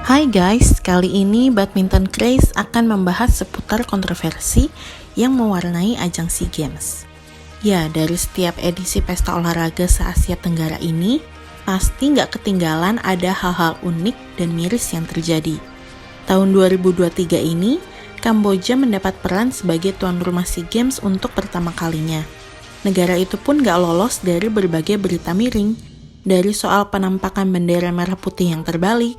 Hai guys, kali ini Badminton Craze akan membahas seputar kontroversi yang mewarnai ajang SEA Games. Ya, dari setiap edisi pesta olahraga se-Asia Tenggara ini, pasti nggak ketinggalan ada hal-hal unik dan miris yang terjadi. Tahun 2023 ini, Kamboja mendapat peran sebagai tuan rumah SEA Games untuk pertama kalinya. Negara itu pun nggak lolos dari berbagai berita miring, dari soal penampakan bendera merah putih yang terbalik,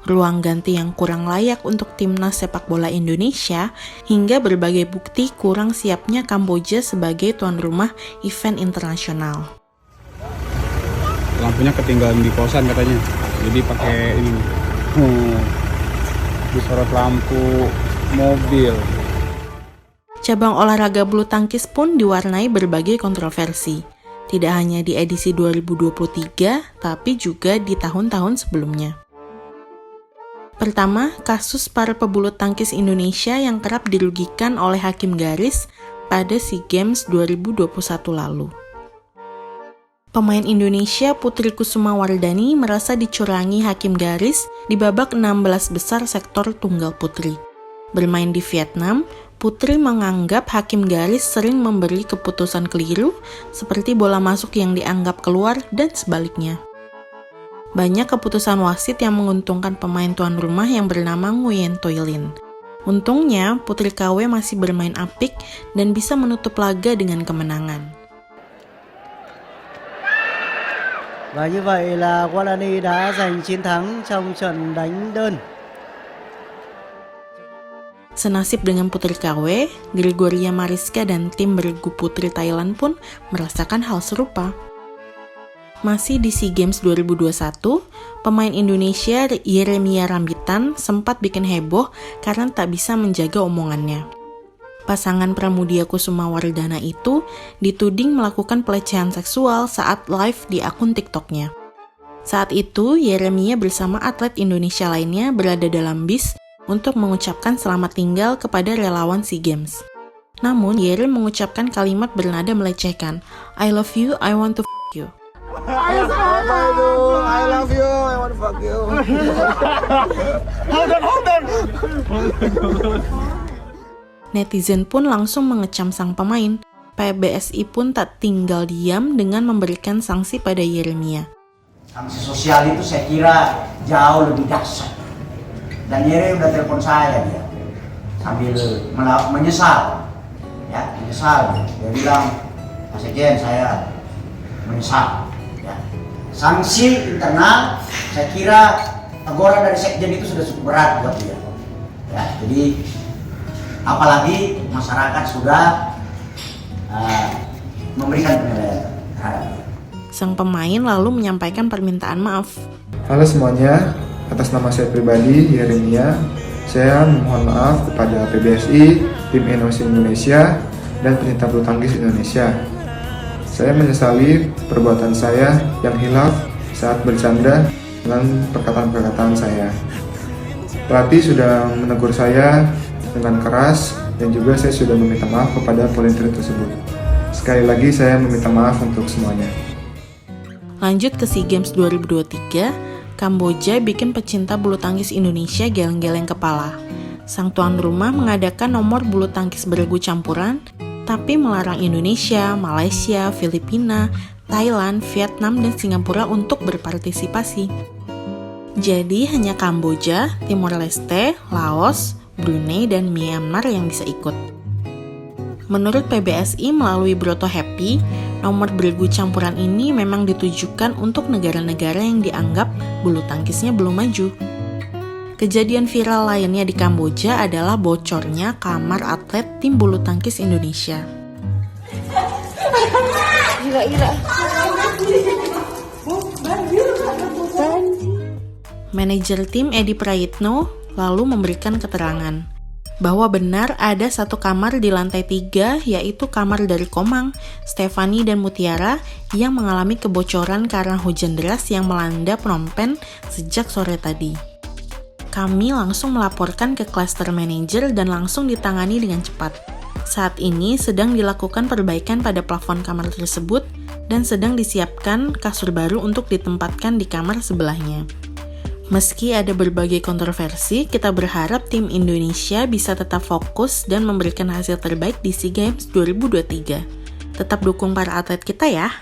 ruang ganti yang kurang layak untuk timnas sepak bola Indonesia, hingga berbagai bukti kurang siapnya Kamboja sebagai tuan rumah event internasional. Lampunya ketinggalan di kosan katanya, jadi pakai ini disorot lampu mobil. Cabang olahraga bulu tangkis pun diwarnai berbagai kontroversi, tidak hanya di edisi 2023, tapi juga di tahun-tahun sebelumnya. Pertama, kasus para pebulu tangkis Indonesia yang kerap dirugikan oleh hakim garis pada SEA Games 2021 lalu. Pemain Indonesia Putri Kusumawardhani merasa dicurangi hakim garis di babak 16 besar sektor tunggal putri. Bermain di Vietnam, Putri menganggap hakim garis sering memberi keputusan keliru, seperti bola masuk yang dianggap keluar dan sebaliknya. Banyak keputusan wasit yang menguntungkan pemain tuan rumah yang bernama Nguyen Toi Lin. Untungnya, Putri KW masih bermain apik dan bisa menutup laga dengan kemenangan. Và như vậy là Guarani đã giành chiến thắng trong trận đánh đơn. Senasib dengan Putri KW, Gregoria Mariska dan tim bergu putri Thailand pun merasakan hal serupa. Masih di SEA Games 2021, pemain Indonesia Yeremia Rambitan sempat bikin heboh karena tak bisa menjaga omongannya. Pasangan Pramudia Kusumawardhana itu dituding melakukan pelecehan seksual saat live di akun TikTok-nya. Saat itu, Yeremia bersama atlet Indonesia lainnya berada dalam bis untuk mengucapkan selamat tinggal kepada relawan SEA Games. Namun, Yere mengucapkan kalimat bernada melecehkan, "I love you, I want to f*** you." I love you, I want to fuck you. Hold on. Netizen pun langsung mengecam sang pemain. PBSI pun tak tinggal diam dengan memberikan sanksi pada Yeremia. Sanksi sosial itu saya kira jauh lebih dahsyat. Dan Yere udah telepon saya dia sambil menyesal, ya menyesal. Dia bilang, Mas Sekjen, saya menyesal. Ya. Sanksi internal, saya kira teguran dari Sekjen itu sudah cukup berat buat dia. Ya, jadi apalagi masyarakat sudah memberikan penilaian terhadap dia. Sang pemain lalu menyampaikan permintaan maaf. Halo semuanya, atas nama saya pribadi, Yeremia, saya mohon maaf kepada PBSI, tim Inosi Indonesia, dan pecinta bulu tangkis Indonesia. Saya menyesali perbuatan saya yang hilaf saat bercanda dengan perkataan-perkataan saya. Pelatih sudah menegur saya dengan keras, dan juga saya sudah meminta maaf kepada volunteer tersebut. Sekali lagi saya meminta maaf untuk semuanya. Lanjut ke SEA Games 2023, Kamboja bikin pecinta bulu tangkis Indonesia geleng-geleng kepala. Sang tuan rumah mengadakan nomor bulu tangkis bergu campuran, tapi melarang Indonesia, Malaysia, Filipina, Thailand, Vietnam, dan Singapura untuk berpartisipasi. Jadi hanya Kamboja, Timor Leste, Laos, Brunei, dan Myanmar yang bisa ikut. Menurut PBSI melalui Broto Happy, nomor bergu campuran ini memang ditujukan untuk negara-negara yang dianggap bulu tangkisnya belum maju. Kejadian viral lainnya di Kamboja adalah bocornya kamar atlet tim bulu tangkis Indonesia. Manajer tim Edi Prayitno lalu memberikan keterangan bahwa benar ada satu kamar di lantai 3, yaitu kamar dari Komang, Stefani, dan Mutiara yang mengalami kebocoran karena hujan deras yang melanda Phnom Penh sejak sore tadi. Kami langsung melaporkan ke cluster manager dan langsung ditangani dengan cepat. Saat ini sedang dilakukan perbaikan pada plafon kamar tersebut dan sedang disiapkan kasur baru untuk ditempatkan di kamar sebelahnya. Meski ada berbagai kontroversi, kita berharap tim Indonesia bisa tetap fokus dan memberikan hasil terbaik di SEA Games 2023. Tetap dukung para atlet kita ya!